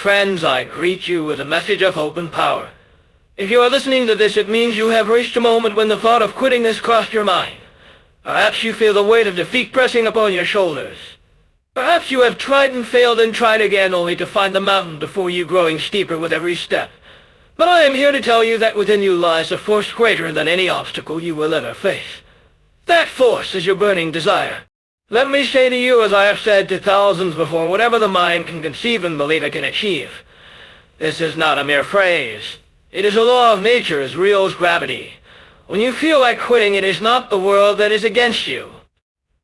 friends, I greet you with a message of hope and power. If you are listening to this, it means you have reached a moment when the thought of quitting has crossed your mind. Perhaps you feel the weight of defeat pressing upon your shoulders. Perhaps you have tried and failed and tried again only to find the mountain before you growing steeper with every step. But I am here to tell you that within you lies a force greater than any obstacle you will ever face. That force is your burning desire. Let me say to you, as I have said to thousands before, whatever the mind can conceive and believe it can achieve. This is not a mere phrase. It is a law of nature as real as gravity. When you feel like quitting, it is not the world that is against you.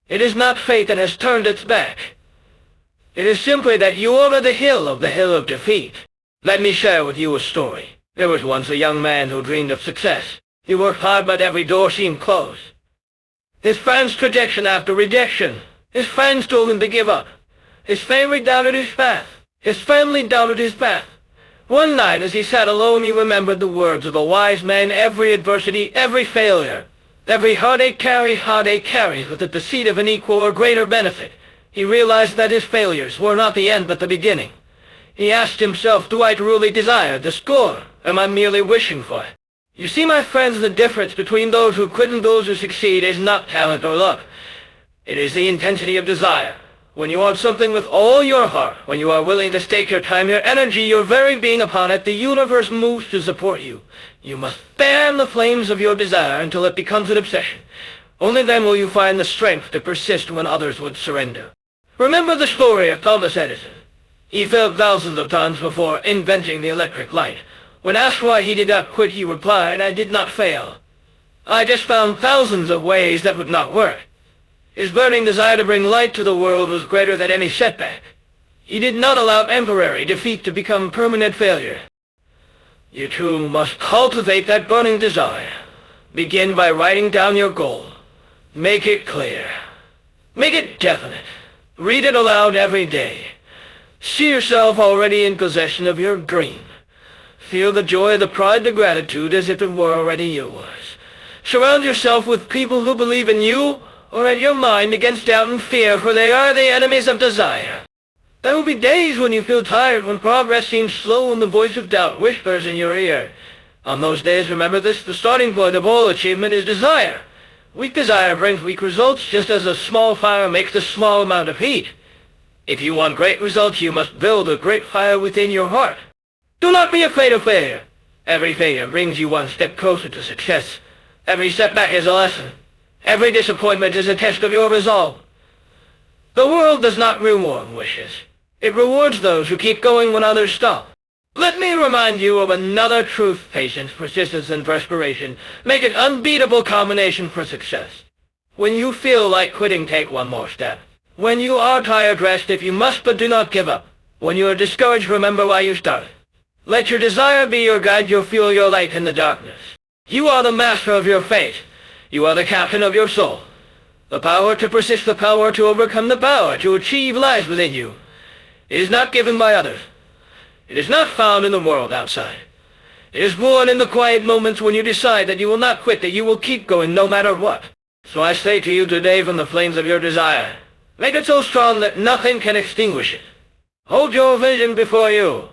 It is not fate that has turned its back. It is simply that you are on the hill of defeat. Let me share with you a story. There was once a young man who dreamed of success. He worked hard, but every door seemed closed. His friends rejection after rejection. His friends told him to give up. His family doubted his path. His family doubted his path. One night, as he sat alone, he remembered the words of a wise man: every adversity, every failure, every heartache carries with it the seed of an equal or greater benefit. He realized that his failures were not the end but the beginning. He asked himself, do I truly desire the score? Am I merely wishing for it? You see, my friends, the difference between those who quit and those who succeed is not talent or luck. It is the intensity of desire. When you want something with all your heart, when you are willing to stake your time, your energy, your very being upon it, the universe moves to support you. You must fan the flames of your desire until it becomes an obsession. Only then will you find the strength to persist when others would surrender. Remember the story of Thomas Edison. He failed thousands of times before inventing the electric light. When asked why he did not quit, he replied, I did not fail. I just found thousands of ways that would not work. His burning desire to bring light to the world was greater than any setback. He did not allow temporary defeat to become permanent failure. You too must cultivate that burning desire. Begin by writing down your goal. Make it clear. Make it definite. Read it aloud every day. See yourself already in possession of your dream. Feel the joy, the pride, the gratitude as if it were already yours. Surround yourself with people who believe in you or in your mind against doubt and fear, for they are the enemies of desire. There will be days when you feel tired, when progress seems slow and the voice of doubt whispers in your ear. On those days, remember this, the starting point of all achievement is desire. Weak desire brings weak results, just as a small fire makes a small amount of heat. If you want great results, you must build a great fire within your heart. Do not be afraid of failure. Every failure brings you one step closer to success. Every setback is a lesson. Every disappointment is a test of your resolve. The world does not reward wishes. It rewards those who keep going when others stop. Let me remind you of another truth: patience, persistence, and perspiration make an unbeatable combination for success. When you feel like quitting, take one more step. When you are tired, rest if you must, but do not give up. When you are discouraged, remember why you started. Let your desire be your guide, your fuel, your light in the darkness. You are the master of your fate. You are the captain of your soul. The power to persist, the power to overcome, the power to achieve lies within you. It is not given by others. It is not found in the world outside. It is born in the quiet moments when you decide that you will not quit, that you will keep going no matter what. So I say to you today, from the flames of your desire, make it so strong that nothing can extinguish it. Hold your vision before you.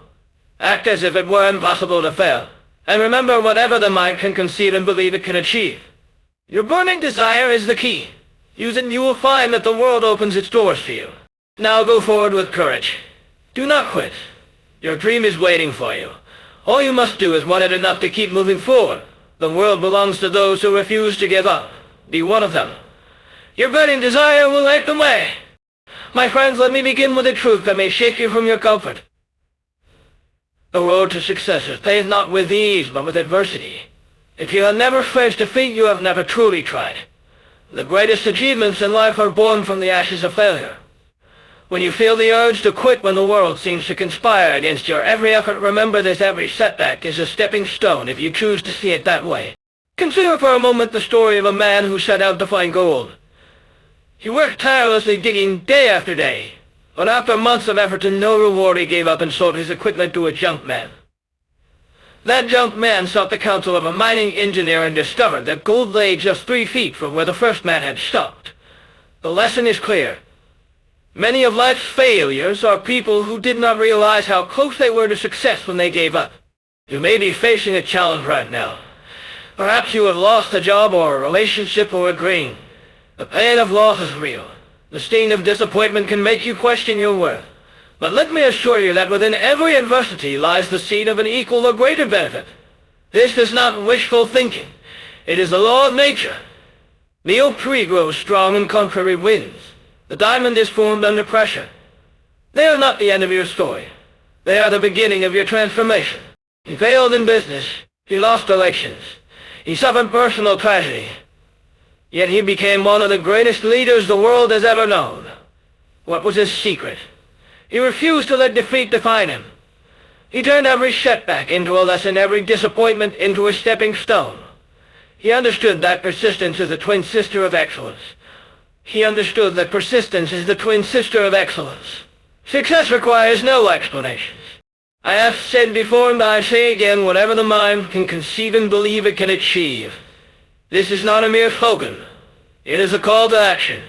Act as if it were impossible to fail. And remember, whatever the mind can conceive and believe, it can achieve. Your burning desire is the key. Use it and you will find that the world opens its doors for you. Now go forward with courage. Do not quit. Your dream is waiting for you. All you must do is want it enough to keep moving forward. The world belongs to those who refuse to give up. Be one of them. Your burning desire will light the way. My friends, let me begin with a truth that may shake you from your comfort. The road to success is paved not with ease, but with adversity. If you have never faced defeat, you have never truly tried. The greatest achievements in life are born from the ashes of failure. When you feel the urge to quit, when the world seems to conspire against your every effort, remember this: every setback is a stepping stone if you choose to see it that way. Consider for a moment the story of a man who set out to find gold. He worked tirelessly digging day after day, but after months of effort and no reward, he gave up and sold his equipment to a junk man. That junk man sought the counsel of a mining engineer and discovered that gold lay just 3 feet from where the first man had stopped. The lesson is clear. Many of life's failures are people who did not realize how close they were to success when they gave up. You may be facing a challenge right now. Perhaps you have lost a job or a relationship or a dream. The pain of loss is real. The sting of disappointment can make you question your worth. But let me assure you that within every adversity lies the seed of an equal or greater benefit. This is not wishful thinking. It is the law of nature. The oak tree grows strong in contrary winds. The diamond is formed under pressure. They are not the end of your story. They are the beginning of your transformation. He failed in business. He lost elections. He suffered personal tragedy. Yet he became one of the greatest leaders the world has ever known. What was his secret? He refused to let defeat define him. He turned every setback into a lesson, every disappointment into a stepping stone. He understood that persistence is the twin sister of excellence. He understood that persistence is the twin sister of excellence. Success requires no explanations. I have said before and I say again, whatever the mind can conceive and believe it can achieve. This is not a mere slogan. It is a call to action.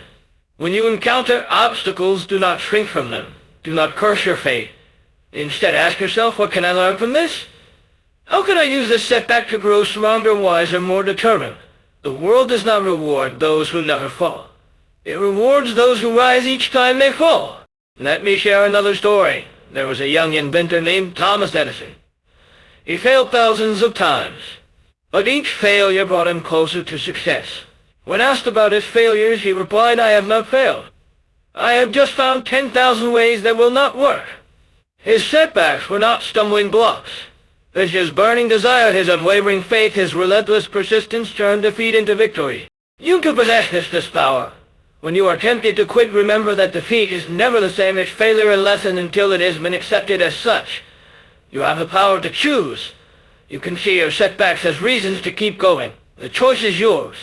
When you encounter obstacles, do not shrink from them. Do not curse your fate. Instead, ask yourself, what can I learn from this? How can I use this setback to grow stronger, wiser, more determined? The world does not reward those who never fall. It rewards those who rise each time they fall. Let me share another story. There was a young inventor named Thomas Edison. He failed thousands of times, but each failure brought him closer to success. When asked about his failures, he replied, I have not failed. I have just found 10,000 ways that will not work. His setbacks were not stumbling blocks. It's his burning desire, his unwavering faith, his relentless persistence turned defeat into victory. You can possess this power. When you are tempted to quit, remember that defeat is never the same as failure and lesson until it has been accepted as such. You have the power to choose. You can see your setbacks as reasons to keep going. The choice is yours.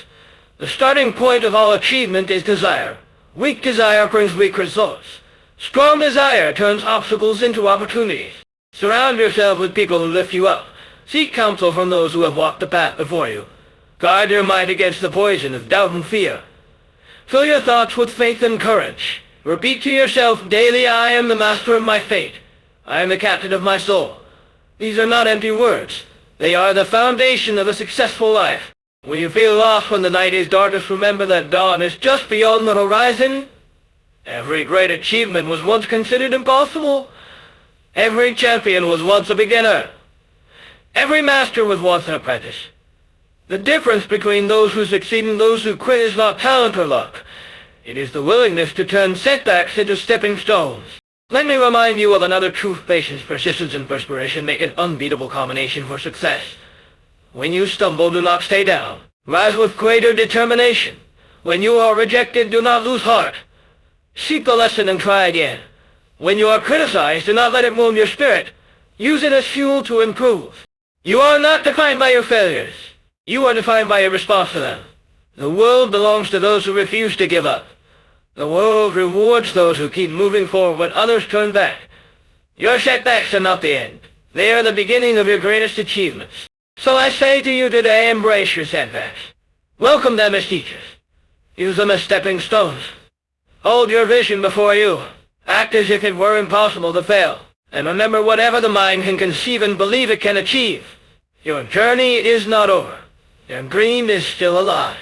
The starting point of all achievement is desire. Weak desire brings weak results. Strong desire turns obstacles into opportunities. Surround yourself with people who lift you up. Seek counsel from those who have walked the path before you. Guard your mind against the poison of doubt and fear. Fill your thoughts with faith and courage. Repeat to yourself daily, I am the master of my fate. I am the captain of my soul. These are not empty words. They are the foundation of a successful life. When you feel lost when the night is darkest, remember that dawn is just beyond the horizon. Every great achievement was once considered impossible. Every champion was once a beginner. Every master was once an apprentice. The difference between those who succeed and those who quit is not talent or luck. It is the willingness to turn setbacks into stepping stones. Let me remind you of another truth: patience, persistence, and perspiration make an unbeatable combination for success. When you stumble, do not stay down. Rise with greater determination. When you are rejected, do not lose heart. Seek the lesson and try again. When you are criticized, do not let it wound your spirit. Use it as fuel to improve. You are not defined by your failures. You are defined by your response to them. The world belongs to those who refuse to give up. The world rewards those who keep moving forward when others turn back. Your setbacks are not the end. They are the beginning of your greatest achievements. So I say to you today, embrace your setbacks. Welcome them as teachers. Use them as stepping stones. Hold your vision before you. Act as if it were impossible to fail. And remember, whatever the mind can conceive and believe it can achieve. Your journey is not over. Your dream is still alive.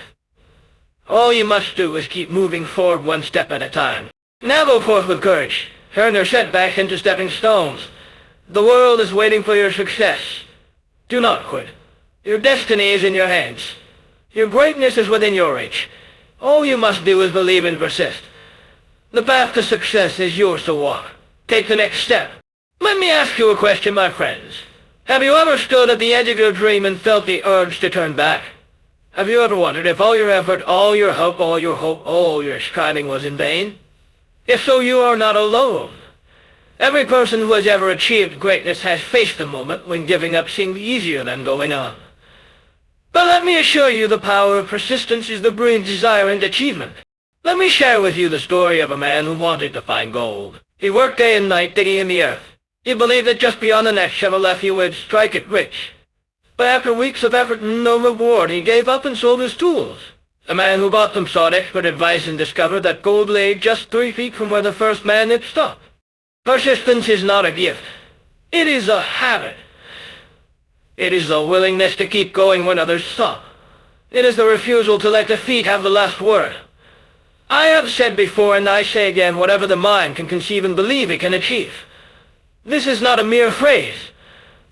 All you must do is keep moving forward one step at a time. Now go forth with courage. Turn your setbacks into stepping stones. The world is waiting for your success. Do not quit. Your destiny is in your hands. Your greatness is within your reach. All you must do is believe and persist. The path to success is yours to walk. Take the next step. Let me ask you a question, my friends. Have you ever stood at the edge of your dream and felt the urge to turn back? Have you ever wondered if all your effort, all your hope, all your striving was in vain? If so, you are not alone. Every person who has ever achieved greatness has faced the moment when giving up seemed easier than going on. But let me assure you, the power of persistence is the brilliant desire and achievement. Let me share with you the story of a man who wanted to find gold. He worked day and night digging in the earth. He believed that just beyond the next shovel left he would strike it rich. But after weeks of effort and no reward, he gave up and sold his tools. The man who bought them sought expert advice and discovered that gold lay just 3 feet from where the first man had stopped. Persistence is not a gift. It is a habit. It is the willingness to keep going when others stop. It is the refusal to let defeat have the last word. I have said before, and I say again, whatever the mind can conceive and believe it can achieve. This is not a mere phrase.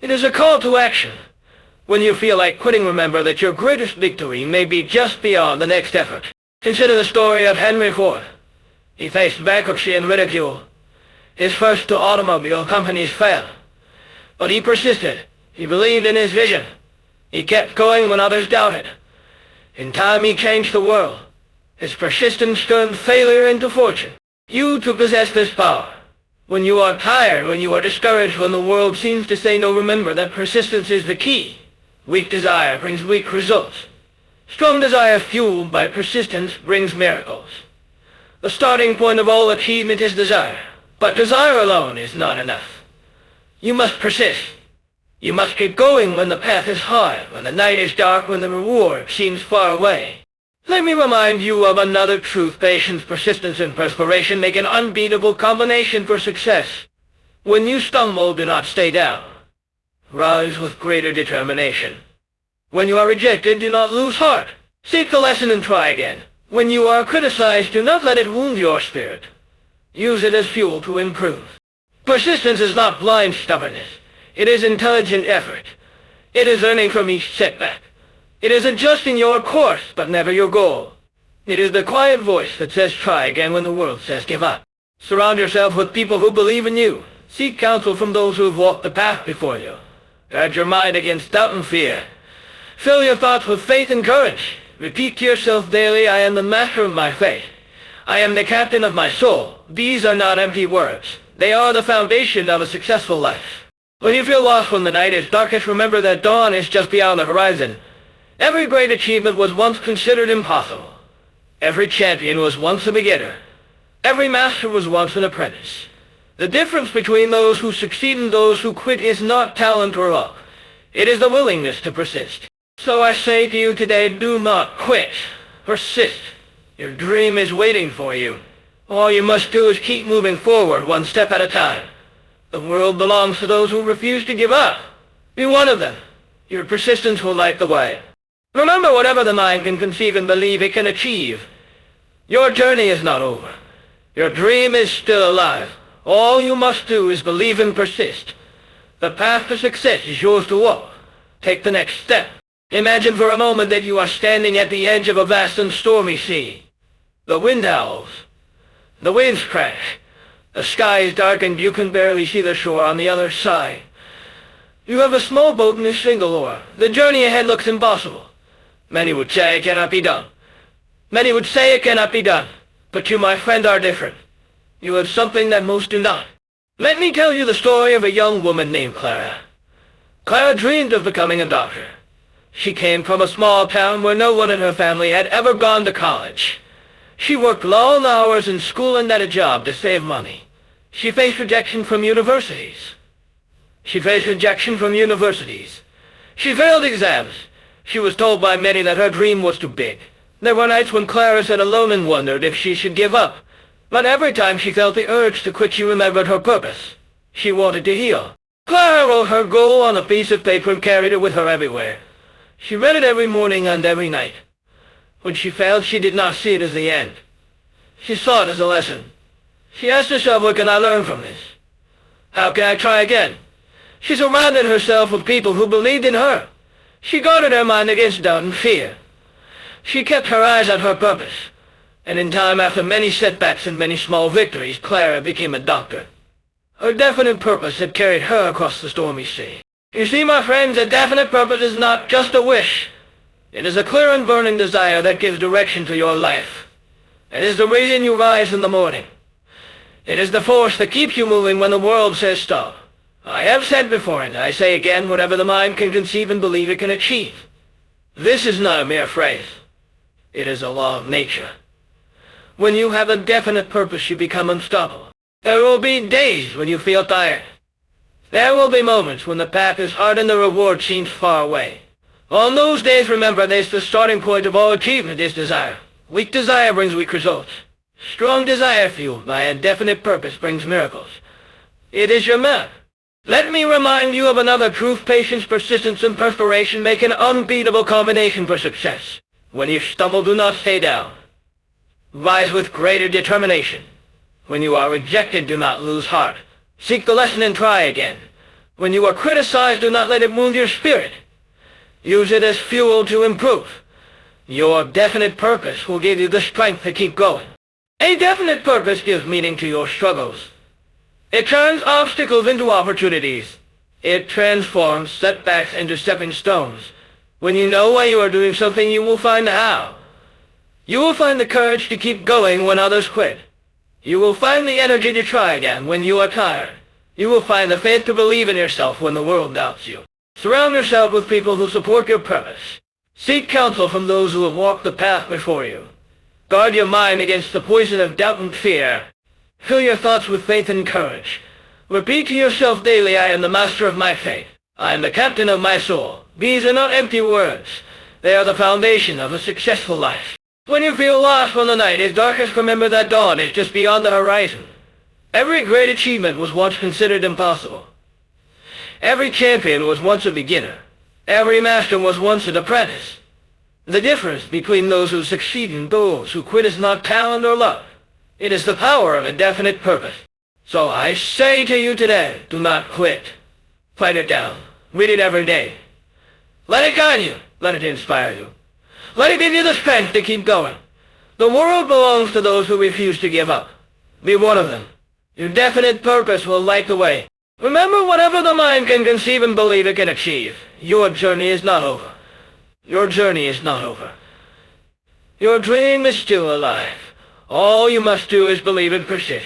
It is a call to action. When you feel like quitting, remember that your greatest victory may be just beyond the next effort. Consider the story of Henry Ford. He faced bankruptcy and ridicule. His first 2 automobile companies failed. But he persisted. He believed in his vision. He kept going when others doubted. In time he changed the world. His persistence turned failure into fortune. You too possess this power. When you are tired, when you are discouraged, when the world seems to say no, remember that persistence is the key. Weak desire brings weak results. Strong desire fueled by persistence brings miracles. The starting point of all achievement is desire. But desire alone is not enough. You must persist. You must keep going when the path is hard, when the night is dark, when the reward seems far away. Let me remind you of another truth. Patience, persistence, and perspiration make an unbeatable combination for success. When you stumble, do not stay down. Rise with greater determination. When you are rejected, do not lose heart. Seek the lesson and try again. When you are criticized, do not let it wound your spirit. Use it as fuel to improve. Persistence is not blind stubbornness. It is intelligent effort. It is learning from each setback. It is adjusting your course, but never your goal. It is the quiet voice that says try again when the world says give up. Surround yourself with people who believe in you. Seek counsel from those who have walked the path before you. Guard your mind against doubt and fear. Fill your thoughts with faith and courage. Repeat to yourself daily, I am the master of my fate. I am the captain of my soul. These are not empty words. They are the foundation of a successful life. When you feel lost when the night is darkest, remember that dawn is just beyond the horizon. Every great achievement was once considered impossible. Every champion was once a beginner. Every master was once an apprentice. The difference between those who succeed and those who quit is not talent or luck. It is the willingness to persist. So I say to you today, do not quit. Persist. Your dream is waiting for you. All you must do is keep moving forward, one step at a time. The world belongs to those who refuse to give up. Be one of them. Your persistence will light the way. Remember, whatever the mind can conceive and believe, it can achieve. Your journey is not over. Your dream is still alive. All you must do is believe and persist. The path to success is yours to walk. Take the next step. Imagine for a moment that you are standing at the edge of a vast and stormy sea. The wind howls. The waves crash. The sky is dark and you can barely see the shore on the other side. You have a small boat and a single oar. The journey ahead looks impossible. Many would say it cannot be done. Many would say it cannot be done. But you, my friend, are different. You have something that most do not. Let me tell you the story of a young woman named Clara. Clara dreamed of becoming a doctor. She came from a small town where no one in her family had ever gone to college. She worked long hours in school and at a job to save money. She faced rejection from universities. She failed exams. She was told by many that her dream was too big. There were nights when Clara sat alone and wondered if she should give up. But every time she felt the urge to quit, she remembered her purpose. She wanted to heal. Clara wrote her goal on a piece of paper and carried it with her everywhere. She read it every morning and every night. When she failed, she did not see it as the end. She saw it as a lesson. She asked herself, what can I learn from this? How can I try again? She surrounded herself with people who believed in her. She guarded her mind against doubt and fear. She kept her eyes on her purpose. And in time, after many setbacks and many small victories, Clara became a doctor. Her definite purpose had carried her across the stormy sea. You see, my friends, a definite purpose is not just a wish. It is a clear and burning desire that gives direction to your life. It is the reason you rise in the morning. It is the force that keeps you moving when the world says stop. I have said before, and I say again, whatever the mind can conceive and believe, it can achieve. This is not a mere phrase. It is a law of nature. When you have a definite purpose, you become unstoppable. There will be days when you feel tired. There will be moments when the path is hard and the reward seems far away. On those days, remember this, the starting point of all achievement is desire. Weak desire brings weak results. Strong desire fueled by a definite purpose brings miracles. It is your map. Let me remind you of another truth: patience, persistence, and perspiration make an unbeatable combination for success. When you stumble, do not stay down. Rise with greater determination. When you are rejected, do not lose heart. Seek the lesson and try again. When you are criticized, do not let it wound your spirit. Use it as fuel to improve. Your definite purpose will give you the strength to keep going. A definite purpose gives meaning to your struggles. It turns obstacles into opportunities. It transforms setbacks into stepping stones. When you know why you are doing something, you will find the how. You will find the courage to keep going when others quit. You will find the energy to try again when you are tired. You will find the faith to believe in yourself when the world doubts you. Surround yourself with people who support your purpose. Seek counsel from those who have walked the path before you. Guard your mind against the poison of doubt and fear. Fill your thoughts with faith and courage. Repeat to yourself daily, I am the master of my fate. I am the captain of my soul. These are not empty words. They are the foundation of a successful life. When you feel lost when the night is darkest, remember that dawn is just beyond the horizon. Every great achievement was once considered impossible. Every champion was once a beginner. Every master was once an apprentice. The difference between those who succeed and those who quit is not talent or luck. It is the power of a definite purpose. So I say to you today, do not quit. Fight it down. Read it every day. Let it guide you. Let it inspire you. Let it give you the strength to keep going. The world belongs to those who refuse to give up. Be one of them. Your definite purpose will light the way. Remember, whatever the mind can conceive and believe it can achieve, your journey is not over. Your journey is not over. Your dream is still alive. All you must do is believe and persist.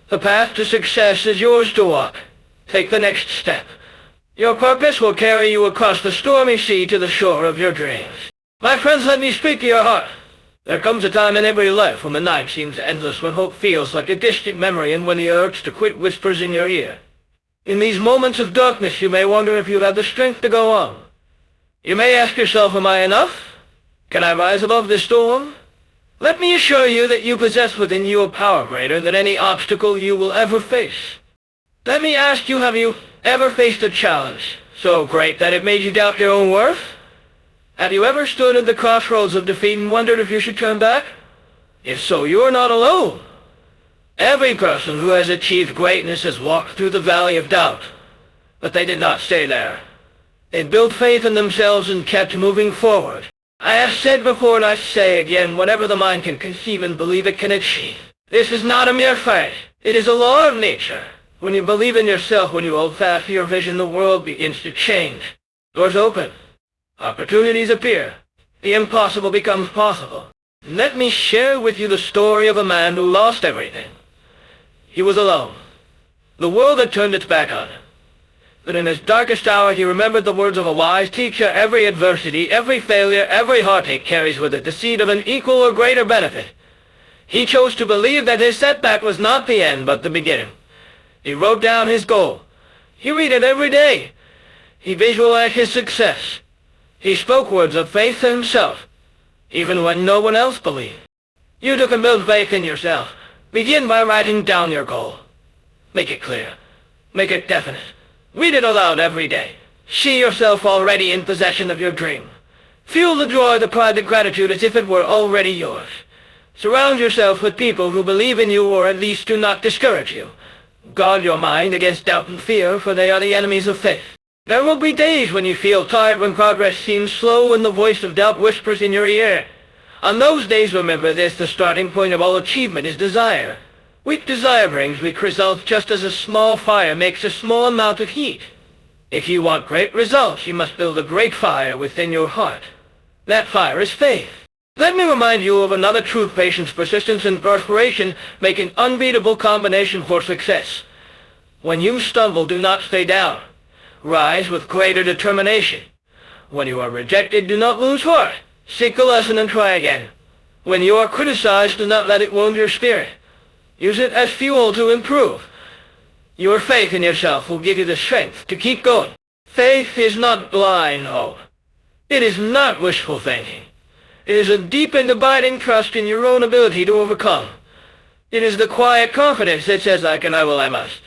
The path to success is yours to walk. Take the next step. Your purpose will carry you across the stormy sea to the shore of your dreams. My friends, let me speak to your heart. There comes a time in every life when the night seems endless, when hope feels like a distant memory, and when the urge to quit whispers in your ear. In these moments of darkness, you may wonder if you have the strength to go on. You may ask yourself, am I enough? Can I rise above this storm? Let me assure you that you possess within you a power greater than any obstacle you will ever face. Let me ask you, have you ever faced a challenge so great that it made you doubt your own worth? Have you ever stood at the crossroads of defeat and wondered if you should turn back? If so, you are not alone. Every person who has achieved greatness has walked through the valley of doubt, but they did not stay there. They built faith in themselves and kept moving forward. I have said before and I say again, whatever the mind can conceive and believe it can achieve. This is not a mere fight. It is a law of nature. When you believe in yourself, when you hold fast to your vision, the world begins to change. Doors open. Opportunities appear. The impossible becomes possible. Let me share with you the story of a man who lost everything. He was alone. The world had turned its back on him. But in his darkest hour he remembered the words of a wise teacher: every adversity, every failure, every heartache carries with it the seed of an equal or greater benefit. He chose to believe that his setback was not the end, but the beginning. He wrote down his goal. He read it every day. He visualized his success. He spoke words of faith to himself, even when no one else believed. You too can build faith in yourself. Begin by writing down your goal. Make it clear. Make it definite. Read it aloud every day. See yourself already in possession of your dream. Feel the joy, the pride, the gratitude as if it were already yours. Surround yourself with people who believe in you, or at least do not discourage you. Guard your mind against doubt and fear, for they are the enemies of faith. There will be days when you feel tired, when progress seems slow, and the voice of doubt whispers in your ear. On those days, remember this: the starting point of all achievement is desire. Weak desire brings weak results, just as a small fire makes a small amount of heat. If you want great results, you must build a great fire within your heart. That fire is faith. Let me remind you of another truth: patience, persistence, and perspiration make an unbeatable combination for success. When you stumble, do not stay down. Rise with greater determination. When you are rejected, do not lose heart. Seek a lesson and try again. When you are criticized, do not let it wound your spirit. Use it as fuel to improve. Your faith in yourself will give you the strength to keep going. Faith is not blind hope. It is not wishful thinking. It is a deep and abiding trust in your own ability to overcome. It is the quiet confidence that says, I can, I will, I must.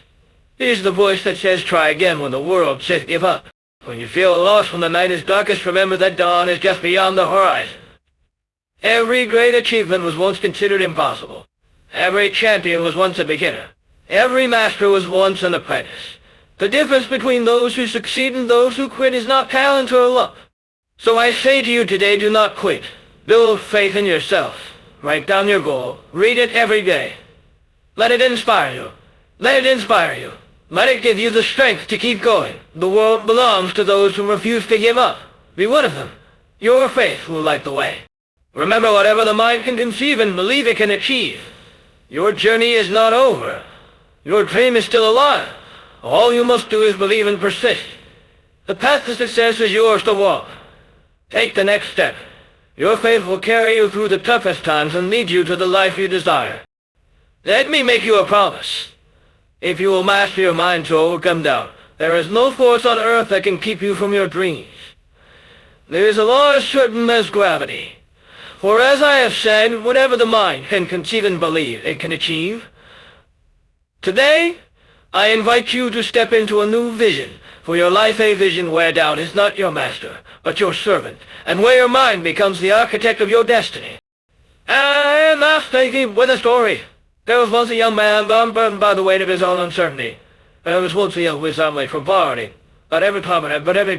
It is the voice that says, try again when the world says give up. When you feel lost when the night is darkest, remember that dawn is just beyond the horizon. Every great achievement was once considered impossible. Every champion was once a beginner. Every master was once an apprentice. The difference between those who succeed and those who quit is not talent or luck. So I say to you today, do not quit. Build faith in yourself. Write down your goal. Read it every day. Let it inspire you. Let it inspire you. Let it give you the strength to keep going. The world belongs to those who refuse to give up. Be one of them. Your faith will light the way. Remember, whatever the mind can conceive and believe it can achieve. Your journey is not over. Your dream is still alive. All you must do is believe and persist. The path to success is yours to walk. Take the next step. Your faith will carry you through the toughest times and lead you to the life you desire. Let me make you a promise. If you will master your mind to overcome doubt, there is no force on earth that can keep you from your dreams. There is a law as certain as gravity. For as I have said, whatever the mind can conceive and believe, it can achieve. Today, I invite you to step into a new vision, for your life a vision where doubt is not your master, but your servant, and where your mind becomes the architect of your destiny. And last thinking with a story. There was once a young man burdened by the weight of his own uncertainty. There was once a young family from poverty, but every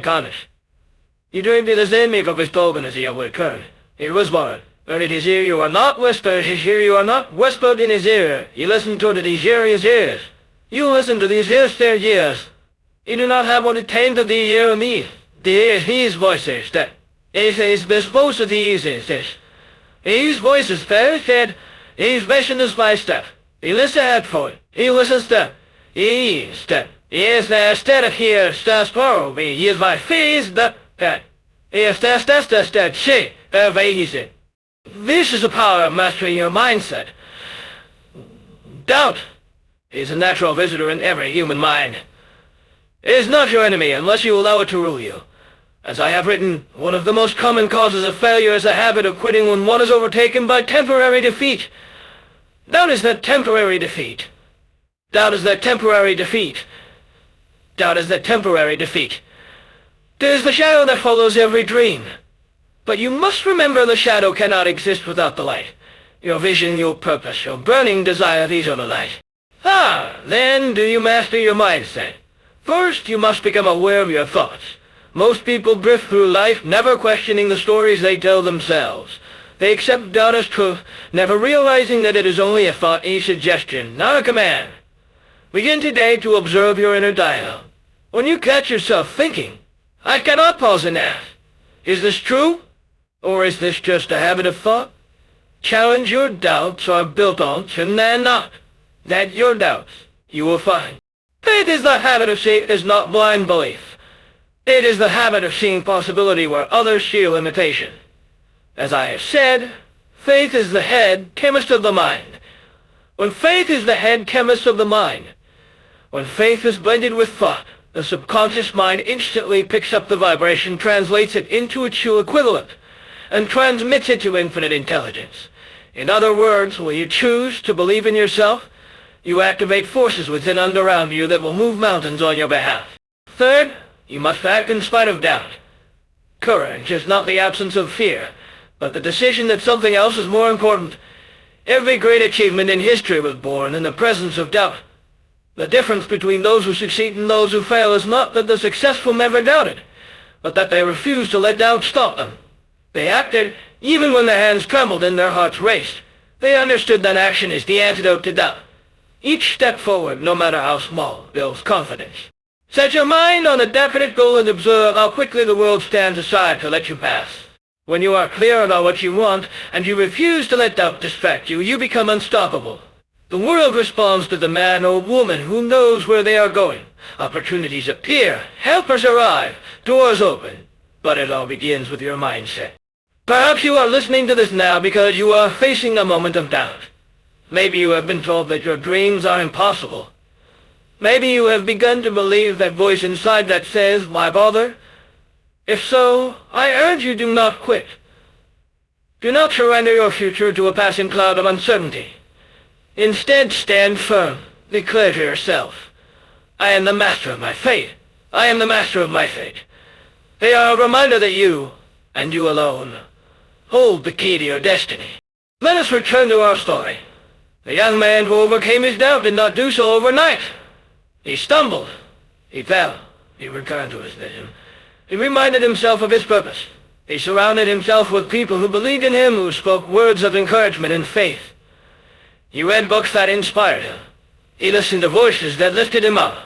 kindness. He dreamed of the same of his token as he would occur. He whispered, but in his ear you are not whispered, his ear you are not whispered in his ear. You listen to these ears, ears. You listen to these ears, their ears. You do not have what it tamed of the ear of me. The ear, his voices, that is this voice of these is this. His voices fair said, his vision is my step. He listens out for it. He listens to he step. He is there instead of here, stands for me. He is my face, that. He is that, she, it. This is the power of mastering your mindset. Doubt is a natural visitor in every human mind. It is not your enemy unless you allow it to rule you. As I have written, one of the most common causes of failure is the habit of quitting when one is overtaken by temporary defeat. Doubt is that temporary defeat. Doubt is that temporary defeat. Doubt is that temporary defeat. There is the shadow that follows every dream. But you must remember the shadow cannot exist without the light. Your vision, your purpose, your burning desire, these are the light. Then do you master your mindset? First, you must become aware of your thoughts. Most people drift through life never questioning the stories they tell themselves. They accept doubt as truth, never realizing that it is only a thought, a suggestion, not a command. Begin today to observe your inner dialogue. When you catch yourself thinking, I cannot pause and ask, is this true? Or is this just a habit of thought? Challenge your doubts are built on, and not. That your doubts, you will find. Faith is the habit of seeing, is not blind belief. It is the habit of seeing possibility where others see limitation. As I have said, faith is the head chemist of the mind. When faith is the head chemist of the mind, when faith is blended with thought, the subconscious mind instantly picks up the vibration, translates it into its true equivalent, and transmits it to infinite intelligence. In other words, when you choose to believe in yourself, you activate forces within and around you that will move mountains on your behalf. Third, you must act in spite of doubt. Courage is not the absence of fear, but the decision that something else is more important. Every great achievement in history was born in the presence of doubt. The difference between those who succeed and those who fail is not that the successful never doubted, but that they refused to let doubt stop them. They acted even when their hands trembled and their hearts raced. They understood that action is the antidote to doubt. Each step forward, no matter how small, builds confidence. Set your mind on a definite goal and observe how quickly the world stands aside to let you pass. When you are clear about what you want, and you refuse to let doubt distract you, you become unstoppable. The world responds to the man or woman who knows where they are going. Opportunities appear, helpers arrive, doors open. But it all begins with your mindset. Perhaps you are listening to this now because you are facing a moment of doubt. Maybe you have been told that your dreams are impossible. Maybe you have begun to believe that voice inside that says, why bother? If so, I urge you do not quit. Do not surrender your future to a passing cloud of uncertainty. Instead, stand firm. Declare to yourself, I am the master of my fate. I am the master of my fate. They are a reminder that you, and you alone, hold the key to your destiny. Let us return to our story. The young man who overcame his doubt did not do so overnight. He stumbled. He fell. He returned to his vision. He reminded himself of his purpose. He surrounded himself with people who believed in him, who spoke words of encouragement and faith. He read books that inspired him. He listened to voices that lifted him up.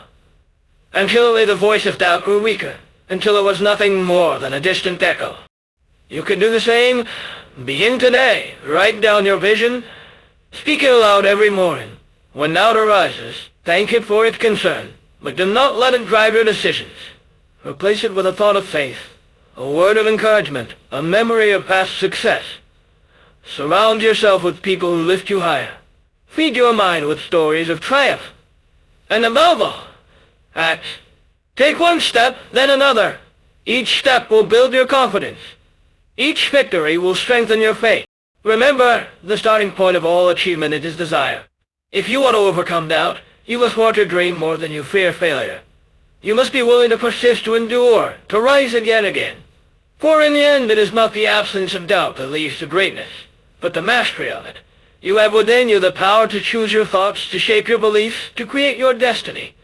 Until the voice of doubt grew weaker, until it was nothing more than a distant echo. You can do the same. Begin today. Write down your vision. Speak it aloud every morning. When doubt arises, thank it for its concern, but do not let it drive your decisions. Replace it with a thought of faith, a word of encouragement, a memory of past success. Surround yourself with people who lift you higher. Feed your mind with stories of triumph. And above all, act. Take one step, then another. Each step will build your confidence. Each victory will strengthen your faith. Remember, the starting point of all achievement is desire. If you want to overcome doubt, you must want to dream more than you fear failure. You must be willing to persist, to endure, to rise again. For in the end, it is not the absence of doubt that leads to greatness, but the mastery of it. You have within you the power to choose your thoughts, to shape your beliefs, to create your destiny.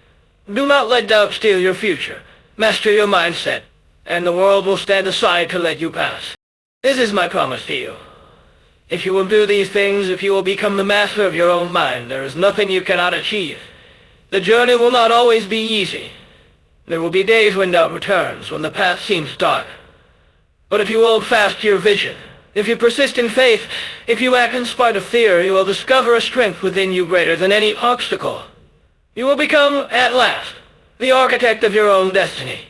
Do not let doubt steal your future. Master your mindset, and the world will stand aside to let you pass. This is my promise to you. If you will do these things, if you will become the master of your own mind, there is nothing you cannot achieve. The journey will not always be easy. There will be days when doubt returns, when the path seems dark. But if you hold fast to your vision, if you persist in faith, if you act in spite of fear, you will discover a strength within you greater than any obstacle. You will become, at last, the architect of your own destiny.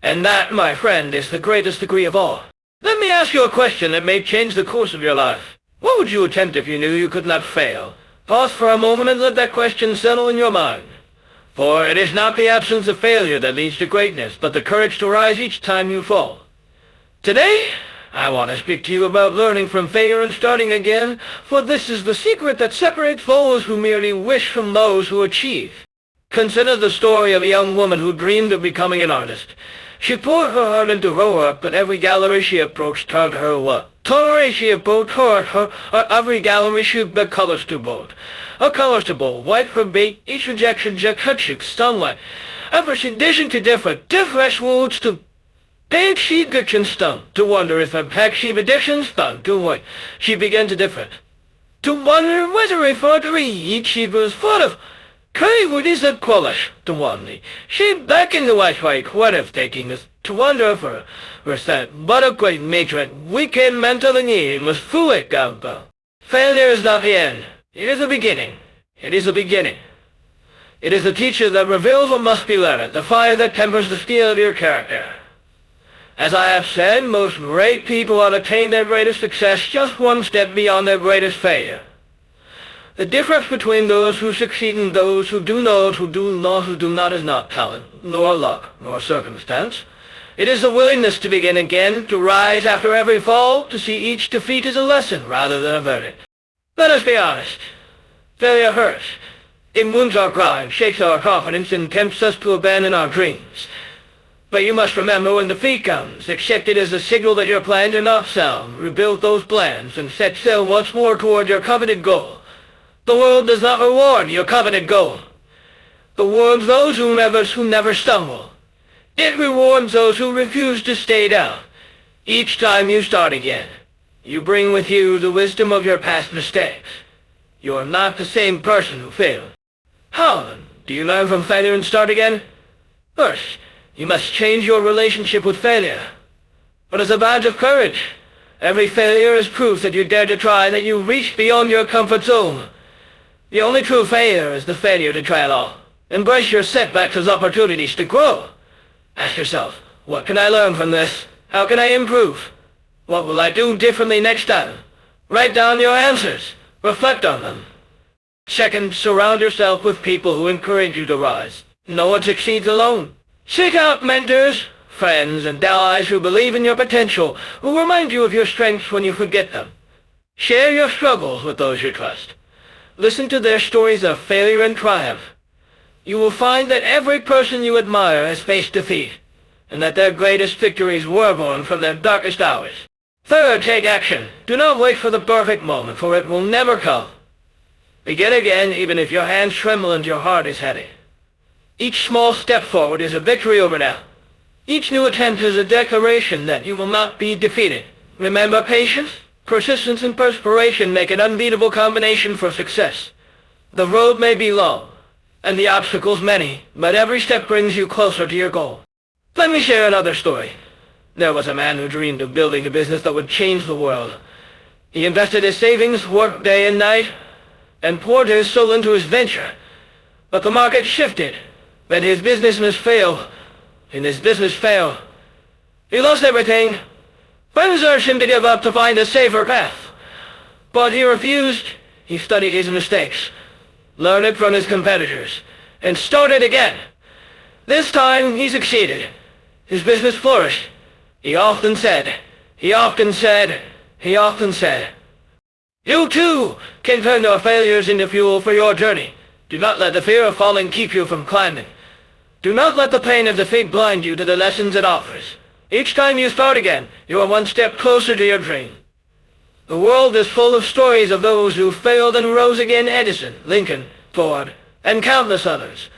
And that, my friend, is the greatest degree of all. Let me ask you a question that may change the course of your life. What would you attempt if you knew you could not fail? Pause for a moment and let that question settle in your mind. For it is not the absence of failure that leads to greatness, but the courage to rise each time you fall. Today, I want to speak to you about learning from failure and starting again, for this is the secret that separates those who merely wish from those who achieve. Consider the story of a young woman who dreamed of becoming an artist. She poured her heart into her work, but every gallery she approached turned her what? She approached her, every gallery she the colors too bold. Her colors too bold, white for bait, each rejection just cut sunlight. Every condition to different words to pink she addiction stung, to wonder if her pack she addiction stung, to what? She began to differ. To wonder whether if her dream she was full of what is that qualish to wonder? She back in the white, what if taking this, to wonder if her was that, but a great matron, weekend mental need must fool it, Gamba. Failure is not the end. It is a beginning. It is a beginning. It is the teacher that reveals what must be learned, the fire that tempers the steel of your character. As I have said, most great people have attained their greatest success just one step beyond their greatest failure. The difference between those who succeed and those who do not is not talent, nor luck, nor circumstance. It is the willingness to begin again, to rise after every fall, to see each defeat as a lesson rather than a verdict. Let us be honest. Failure hurts. It wounds our pride, shakes our confidence, and tempts us to abandon our dreams. But you must remember when defeat comes, accept it as a signal that your plans are not sound. Rebuild those plans and set sail once more toward your coveted goal. The world does not reward your coveted goal. The world those who never stumble. It rewards those who refuse to stay down. Each time you start again, you bring with you the wisdom of your past mistakes. You are not the same person who failed. How then do you learn from failure and start again? First, you must change your relationship with failure. But as a badge of courage, every failure is proof that you dare to try, that you reached beyond your comfort zone. The only true failure is the failure to try at all. Embrace your setbacks as opportunities to grow. Ask yourself, what can I learn from this? How can I improve? What will I do differently next time? Write down your answers. Reflect on them. Second, surround yourself with people who encourage you to rise. No one succeeds alone. Seek out mentors, friends and allies who believe in your potential, who remind you of your strengths when you forget them. Share your struggles with those you trust. Listen to their stories of failure and triumph. You will find that every person you admire has faced defeat, and that their greatest victories were born from their darkest hours. Third, take action. Do not wait for the perfect moment, for it will never come. Begin again, even if your hands tremble and your heart is heavy. Each small step forward is a victory over now. Each new attempt is a declaration that you will not be defeated. Remember, patience, persistence, and perspiration make an unbeatable combination for success. The road may be long, and the obstacles many, but every step brings you closer to your goal. Let me share another story. There was a man who dreamed of building a business that would change the world. He invested his savings, worked day and night, and poured his soul into his venture. But the market shifted, and his business failed. He lost everything. Friends urged him to give up to find a safer path. But he refused. He studied his mistakes, learned from his competitors, and started again. This time he succeeded. His business flourished. He often said, you too can turn your failures into fuel for your journey. Do not let the fear of falling keep you from climbing. Do not let the pain of defeat blind you to the lessons it offers. Each time you start again, you are one step closer to your dream. The world is full of stories of those who failed and rose again: Edison, Lincoln, Ford, and countless others.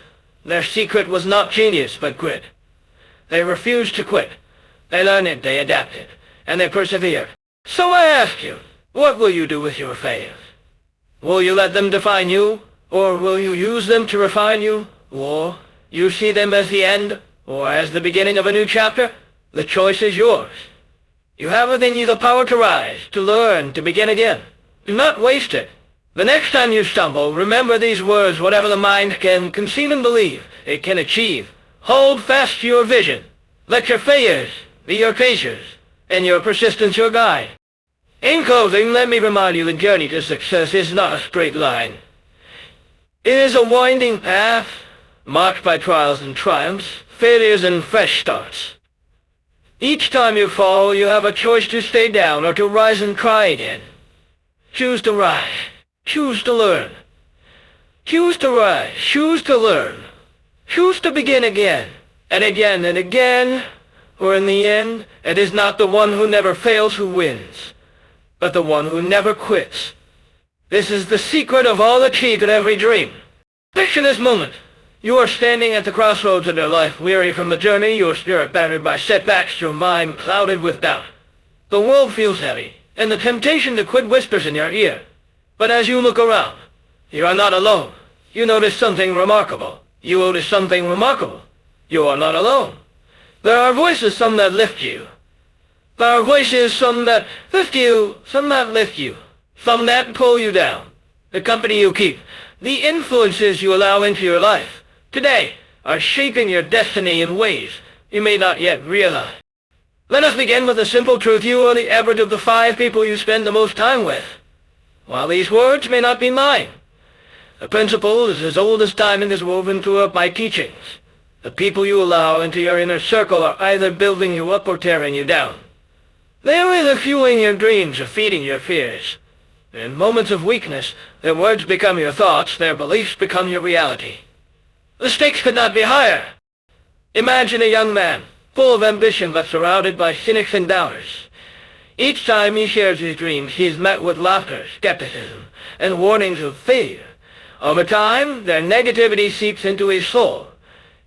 Their secret was not genius, but grit. They refused to quit. They learned it, they adapted, and they persevered. So I ask you, what will you do with your failures? Will you let them define you, or will you use them to refine you? Or you see them as the end, or as the beginning of a new chapter? The choice is yours. You have within you the power to rise, to learn, to begin again. Do not waste it. The next time you stumble, remember these words: whatever the mind can conceive and believe, it can achieve. Hold fast to your vision. Let your failures be your treasures, and your persistence your guide. In closing, let me remind you the journey to success is not a straight line. It is a winding path, marked by trials and triumphs, failures and fresh starts. Each time you fall, you have a choice to stay down or to rise and try again. Choose to rise. Choose to learn. Choose to rise. Choose to learn. Choose to begin again, and again and again. For in the end, it is not the one who never fails who wins, but the one who never quits. This is the secret of all achieved in every dream. Picture this moment. You are standing at the crossroads of your life, weary from the journey, your spirit battered by setbacks, your mind clouded with doubt. The world feels heavy, and the temptation to quit whispers in your ear. But as you look around, you are not alone. You notice something remarkable. You notice something remarkable. You are not alone. There are voices, some that lift you. There are voices, some that lift you, some that lift you, some that pull you down. The company you keep, the influences you allow into your life, today are shaping your destiny in ways you may not yet realize. Let us begin with the simple truth: you are the average of the 5 people you spend the most time with. While these words may not be mine, the principle is as old as time and is woven throughout my teachings. The people you allow into your inner circle are either building you up or tearing you down. They are either fueling your dreams or feeding your fears. In moments of weakness, their words become your thoughts, their beliefs become your reality. The stakes could not be higher. Imagine a young man, full of ambition but surrounded by cynics and doubters. Each time he shares his dreams, he is met with laughter, skepticism, and warnings of failure. Over time, their negativity seeps into his soul.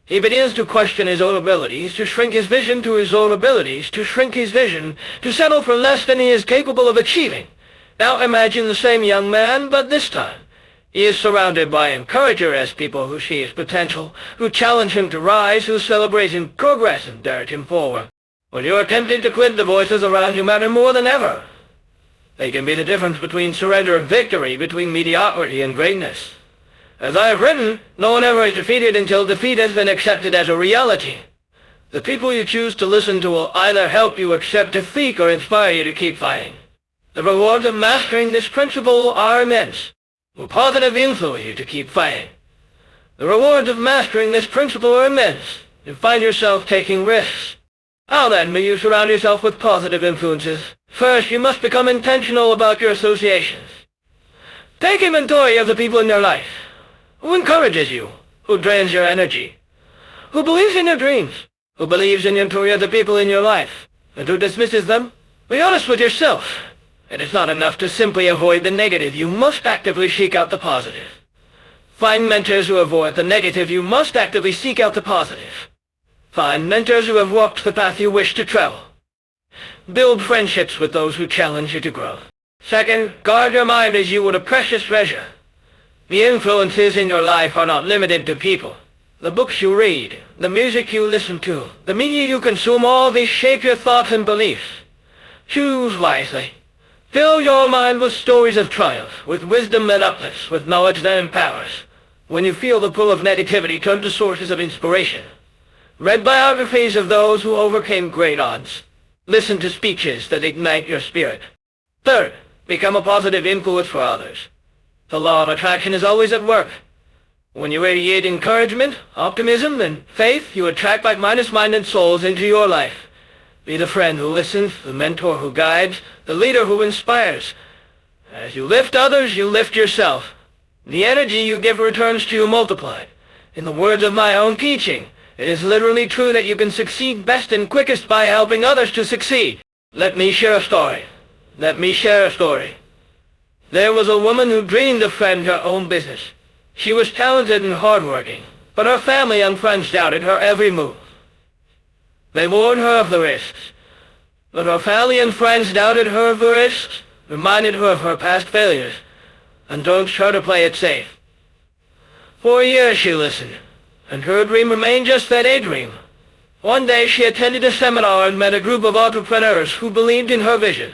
He begins to question his own abilities, to shrink his vision to his own abilities, to shrink his vision, to settle for less than he is capable of achieving. Now imagine the same young man, but this time he is surrounded by encouragers, people who see his potential, who challenge him to rise, who celebrate his progress and direct him forward. When you are tempted to quit, the voices around you matter more than ever. They can be the difference between surrender and victory, between mediocrity and greatness. As I have written, no one ever is defeated until defeat has been accepted as a reality. The people you choose to listen to will either help you accept defeat or inspire you to keep fighting. The rewards of mastering this principle are immense. Will positively influence you to keep fighting. The rewards of mastering this principle are immense. You find yourself taking risks, How then will you surround yourself with positive influences? First, you must become intentional about your associations. Take inventory of the people in your life. Who encourages you? Who drains your energy? Who believes in your dreams? Who believes in the inventory of the people in your life? And who dismisses them? Be honest with yourself. It is not enough to simply avoid the negative. You must actively seek out the positive. Find mentors who avoid the negative. You must actively seek out the positive. Find mentors who have walked the path you wish to travel. Build friendships with those who challenge you to grow. Second, guard your mind as you would a precious treasure. The influences in your life are not limited to people. The books you read, the music you listen to, the media you consume, all these shape your thoughts and beliefs. Choose wisely. Fill your mind with stories of triumph, with wisdom that uplifts, with knowledge that empowers. When you feel the pull of negativity, turn to sources of inspiration. Read biographies of those who overcame great odds. Listen to speeches that ignite your spirit. Third, become a positive influence for others. The law of attraction is always at work. When you radiate encouragement, optimism, and faith, you attract like-minded souls into your life. Be the friend who listens, the mentor who guides, the leader who inspires. As you lift others, you lift yourself. The energy you give returns to you multiplied. In the words of my own teaching, it is literally true that you can succeed best and quickest by helping others to succeed. Let me share a story. There was a woman who dreamed of friending her own business. She was talented and hardworking, but her family and friends doubted her every move. They warned her of the risks, but her family and friends doubted her of the risks, reminded her of her past failures, and urged her to play it safe. For a year she listened, and her dream remained just that, a dream. One day she attended a seminar and met a group of entrepreneurs who believed in her vision.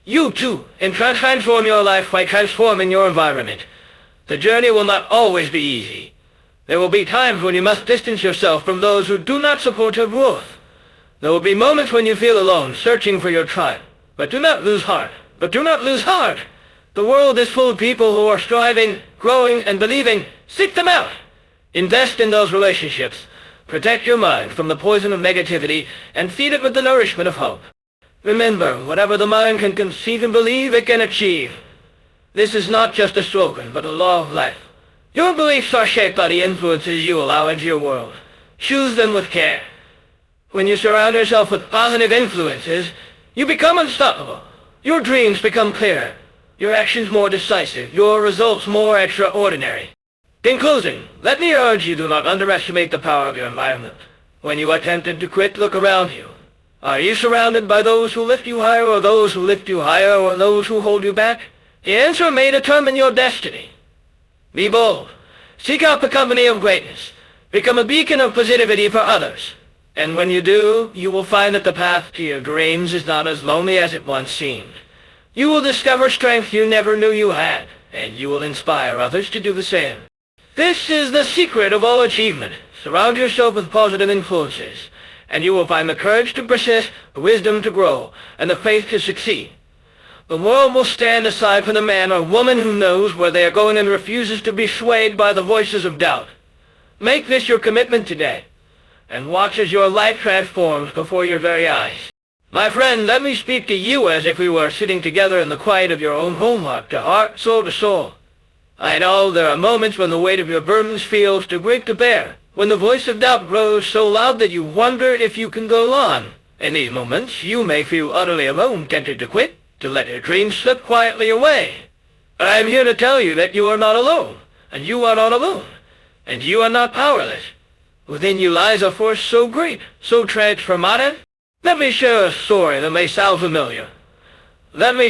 You too can transform your life by transforming your environment. The journey will not always be easy. There will be times when you must distance yourself from those who do not support your growth. There will be moments when you feel alone, searching for your tribe. But do not lose heart. The world is full of people who are striving, growing, and believing. Seek them out. Invest in those relationships. Protect your mind from the poison of negativity and feed it with the nourishment of hope. Remember, whatever the mind can conceive and believe, it can achieve. This is not just a slogan, but a law of life. Your beliefs are shaped by the influences you allow into your world. Choose them with care. When you surround yourself with positive influences, you become unstoppable. Your dreams become clearer. Your actions more decisive. Your results more extraordinary. In closing, let me urge you do not underestimate the power of your environment. When you attempted to quit, look around you. Are you surrounded by those who lift you higher, or those who lift you higher, or those who hold you back? The answer may determine your destiny. Be bold. Seek out the company of greatness. Become a beacon of positivity for others. And when you do, you will find that the path to your dreams is not as lonely as it once seemed. You will discover strength you never knew you had, and you will inspire others to do the same. This is the secret of all achievement. Surround yourself with positive influences, and you will find the courage to persist, the wisdom to grow, and the faith to succeed. The world will stand aside for the man or woman who knows where they are going and refuses to be swayed by the voices of doubt. Make this your commitment today, and watch as your life transforms before your very eyes. My friend, let me speak to you as if we were sitting together in the quiet of your own home, heart to heart, soul to soul. I know there are moments when the weight of your burdens feels too great to bear, when the voice of doubt grows so loud that you wonder if you can go on. In these moments, you may feel utterly alone, tempted to quit, to let your dreams slip quietly away. I am here to tell you that you are not alone, and you are not alone, and you are not powerless. Within you lies a force so great, so transformative. Let me share a story that may sound familiar. But every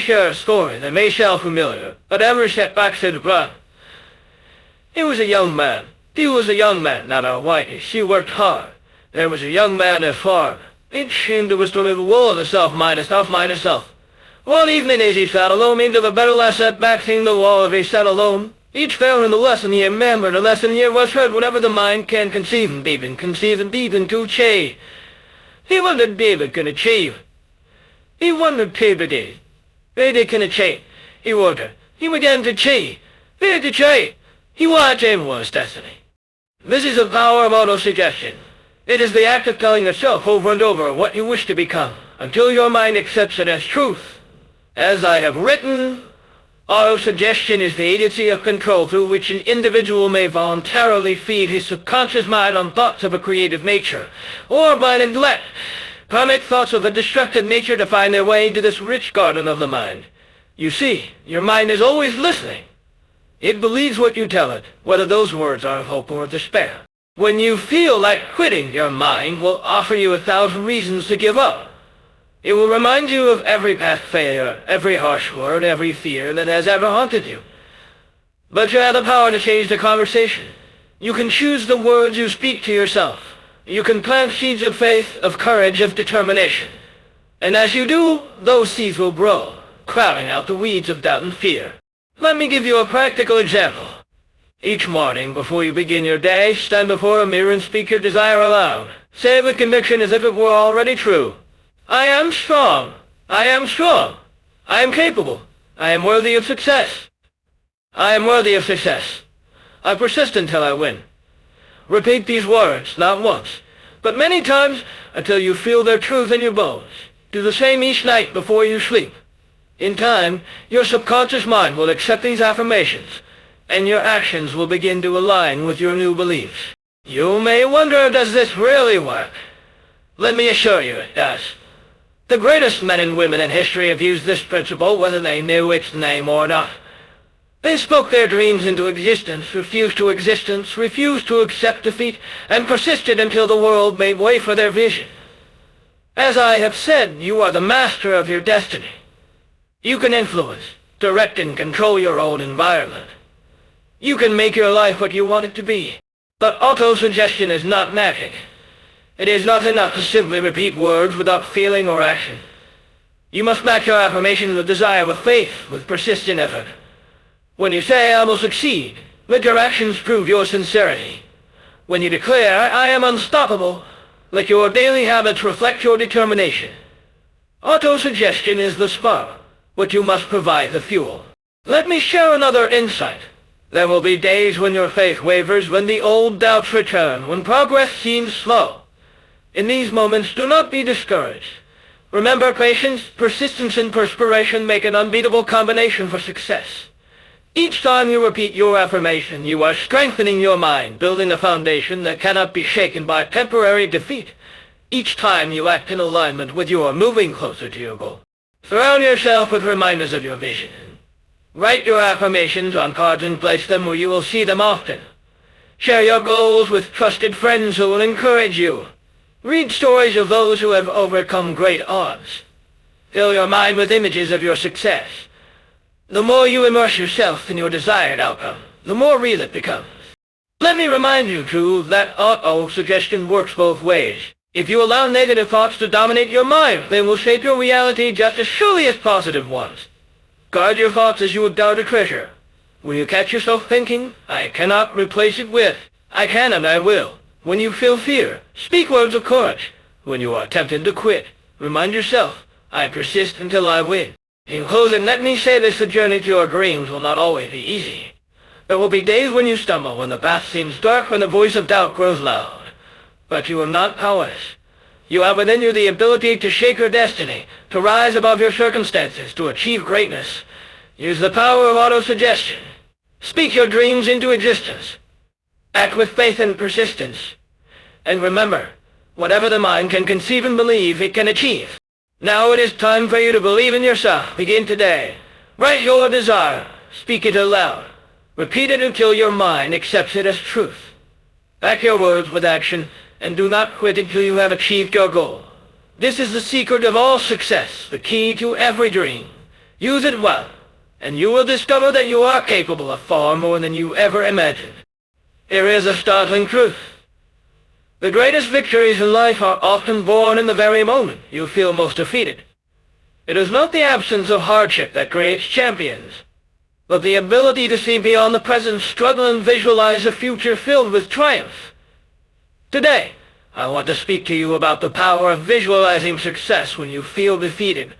setback said, bruh. He was a young man, not a whitey. She worked hard. There was a young man at farm. It seemed it was to live a wall of the self. One evening as he sat alone into the better last setback seemed the wall of he sat alone. Each fell in the lesson he remembered. The lesson here was heard whatever the mind can conceive and be to achieve. He wondered David can achieve. He wondered David did. They can achieve. He wondered. He began to achieve. They to achieve. He watched everyone's destiny. This is the power of auto-suggestion. It is the act of telling yourself over and over what you wish to become, until your mind accepts it as truth. As I have written, autosuggestion is the agency of control through which an individual may voluntarily feed his subconscious mind on thoughts of a creative nature, or by neglect, permit thoughts of a destructive nature to find their way into this rich garden of the mind. You see, your mind is always listening. It believes what you tell it, whether those words are of hope or despair. When you feel like quitting, your mind will offer you 1,000 reasons to give up. It will remind you of every past failure, every harsh word, every fear that has ever haunted you. But you have the power to change the conversation. You can choose the words you speak to yourself. You can plant seeds of faith, of courage, of determination. And as you do, those seeds will grow, crowding out the weeds of doubt and fear. Let me give you a practical example. Each morning, before you begin your day, stand before a mirror and speak your desire aloud. Say it with conviction as if it were already true. I am strong. I am strong. I am capable. I am worthy of success. I am worthy of success. I persist until I win. Repeat these words, not once, but many times until you feel their truth in your bones. Do the same each night before you sleep. In time, your subconscious mind will accept these affirmations, and your actions will begin to align with your new beliefs. You may wonder, does this really work? Let me assure you it does. The greatest men and women in history have used this principle, whether they knew its name or not. They spoke their dreams into existence, refused to accept defeat, and persisted until the world made way for their vision. As I have said, you are the master of your destiny. You can influence, direct, and control your own environment. You can make your life what you want it to be. But autosuggestion is not magic. It is not enough to simply repeat words without feeling or action. You must match your affirmation with desire, with faith, with persistent effort. When you say, I will succeed, let your actions prove your sincerity. When you declare, I am unstoppable, let your daily habits reflect your determination. Autosuggestion is the spark, but you must provide the fuel. Let me share another insight. There will be days when your faith wavers, when the old doubts return, when progress seems slow. In these moments, do not be discouraged. Remember, patience, persistence, and perspiration make an unbeatable combination for success. Each time you repeat your affirmation, you are strengthening your mind, building a foundation that cannot be shaken by temporary defeat. Each time you act in alignment with you are moving closer to your goal. Surround yourself with reminders of your vision. Write your affirmations on cards and place them where you will see them often. Share your goals with trusted friends who will encourage you. Read stories of those who have overcome great odds. Fill your mind with images of your success. The more you immerse yourself in your desired outcome, the more real it becomes. Let me remind you, too, that auto-suggestion works both ways. If you allow negative thoughts to dominate your mind, they will shape your reality just as surely as positive ones. Guard your thoughts as you would guard a treasure. When you catch yourself thinking, I cannot replace it with, I can and I will. When you feel fear, speak words of courage. When you are tempted to quit, remind yourself, I persist until I win. In closing, let me say this, the journey to your dreams will not always be easy. There will be days when you stumble, when the path seems dark, when the voice of doubt grows loud. But you are not powerless. You have within you the ability to shake your destiny, to rise above your circumstances, to achieve greatness. Use the power of autosuggestion. Speak your dreams into existence. Act with faith and persistence. And remember, whatever the mind can conceive and believe, it can achieve. Now it is time for you to believe in yourself. Begin today. Write your desire. Speak it aloud. Repeat it until your mind accepts it as truth. Back your words with action, and do not quit until you have achieved your goal. This is the secret of all success, the key to every dream. Use it well, and you will discover that you are capable of far more than you ever imagined. Here is a startling truth. The greatest victories in life are often born in the very moment you feel most defeated. It is not the absence of hardship that creates champions, but the ability to see beyond the present struggle and visualize a future filled with triumph. Today, I want to speak to you about the power of visualizing success when you feel defeated.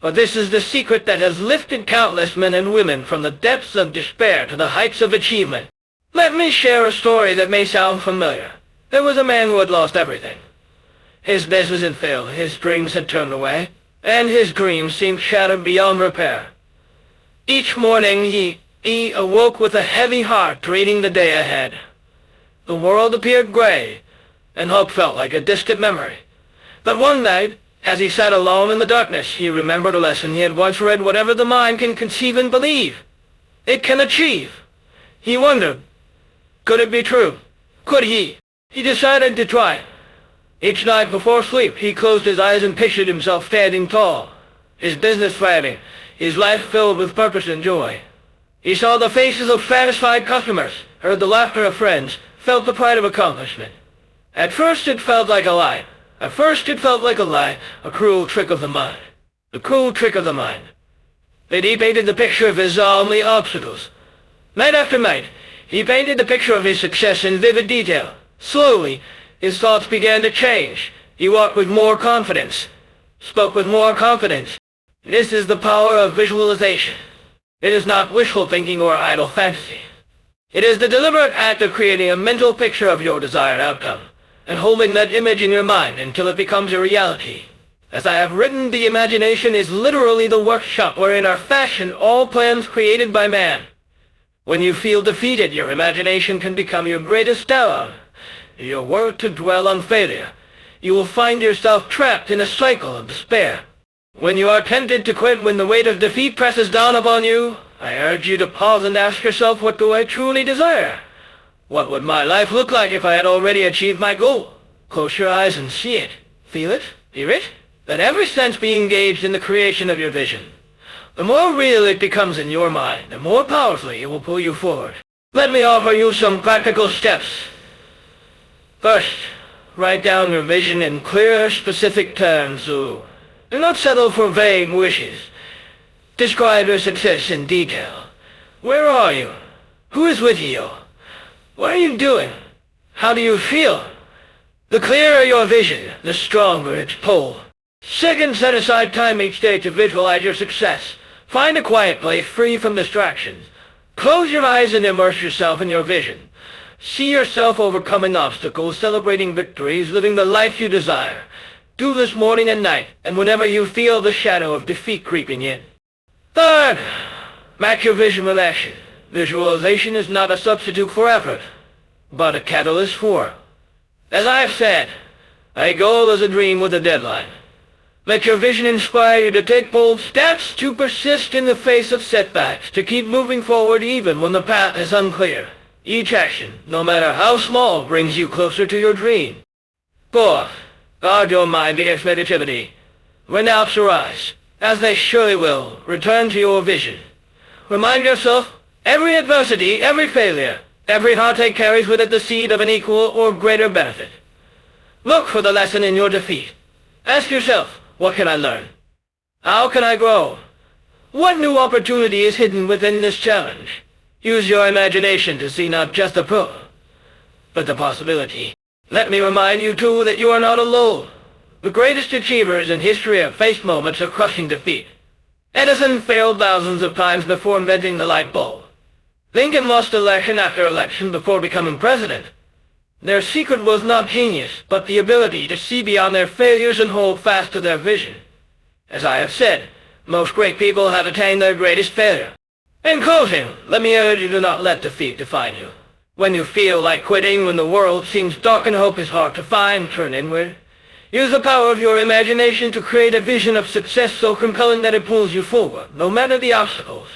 For this is the secret that has lifted countless men and women from the depths of despair to the heights of achievement. Let me share a story that may sound familiar. There was a man who had lost everything. His business had failed, his dreams had turned away, and his dreams seemed shattered beyond repair. Each morning he awoke with a heavy heart, dreading the day ahead. The world appeared gray, and hope felt like a distant memory. But one night, as he sat alone in the darkness, he remembered a lesson he had once read: whatever the mind can conceive and believe, it can achieve. He wondered, could it be true? Could he? He decided to try. Each night before sleep, he closed his eyes and pictured himself standing tall, his business thriving, his life filled with purpose and joy. He saw the faces of satisfied customers, heard the laughter of friends, felt the pride of accomplishment. At first it felt like a lie. A cruel trick of the mind. The cruel trick of the mind. Then he painted the picture of his only obstacles. Night after night, he painted the picture of his success in vivid detail. Slowly, his thoughts began to change. He walked with more confidence, spoke with more confidence. This is the power of visualization. It is not wishful thinking or idle fantasy. It is the deliberate act of creating a mental picture of your desired outcome, and holding that image in your mind until it becomes a reality. As I have written, the imagination is literally the workshop wherein are fashioned all plans created by man. When you feel defeated, your imagination can become your greatest ally. If you were to dwell on failure, you will find yourself trapped in a cycle of despair. When you are tempted to quit, when the weight of defeat presses down upon you, I urge you to pause and ask yourself, what do I truly desire? What would my life look like if I had already achieved my goal? Close your eyes and see it. Feel it? Hear it? Let every sense be engaged in the creation of your vision. The more real it becomes in your mind, the more powerfully it will pull you forward. Let me offer you some practical steps. First, write down your vision in clear, specific terms. Do not settle for vague wishes. Describe your success in detail. Where are you? Who is with you? What are you doing? How do you feel? The clearer your vision, the stronger its pull. Second, set aside time each day to visualize your success. Find a quiet place free from distractions. Close your eyes and immerse yourself in your vision. See yourself overcoming obstacles, celebrating victories, living the life you desire. Do this morning and night, and whenever you feel the shadow of defeat creeping in. Third, match your vision with action. Visualization is not a substitute for effort, but a catalyst for. As I have said, a goal is a dream with a deadline. Let your vision inspire you to take bold steps, to persist in the face of setbacks, to keep moving forward even when the path is unclear. Each action, no matter how small, brings you closer to your dream. Fourth, guard your mind against negativity. When doubts arise, as they surely will, return to your vision. Remind yourself, every adversity, every failure, every heartache carries with it the seed of an equal or greater benefit. Look for the lesson in your defeat. Ask yourself, what can I learn? How can I grow? What new opportunity is hidden within this challenge? Use your imagination to see not just the pro, but the possibility. Let me remind you too that you are not alone. The greatest achievers in history have faced moments of crushing defeat. Edison failed thousands of times before inventing the light bulb. Lincoln lost election after election before becoming president. Their secret was not genius, but the ability to see beyond their failures and hold fast to their vision. As I have said, most great people have attained their greatest failure. In closing, let me urge you to not let defeat define you. When you feel like quitting, when the world seems dark and hope is hard to find, turn inward. Use the power of your imagination to create a vision of success so compelling that it pulls you forward, no matter the obstacles.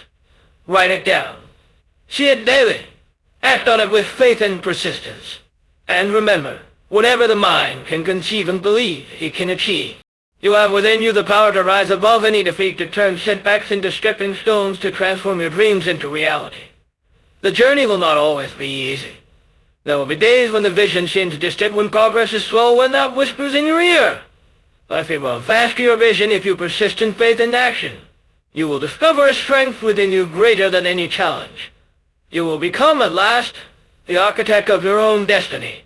Write it down. See it daily. Act on it with faith and persistence. And remember, whatever the mind can conceive and believe, it can achieve. You have within you the power to rise above any defeat, to turn setbacks into stepping stones, to transform your dreams into reality. The journey will not always be easy. There will be days when the vision seems distant, when progress is slow, when doubt whispers in your ear. But if you will fast your vision, if you persist in faith and action, you will discover a strength within you greater than any challenge. You will become, at last, the architect of your own destiny.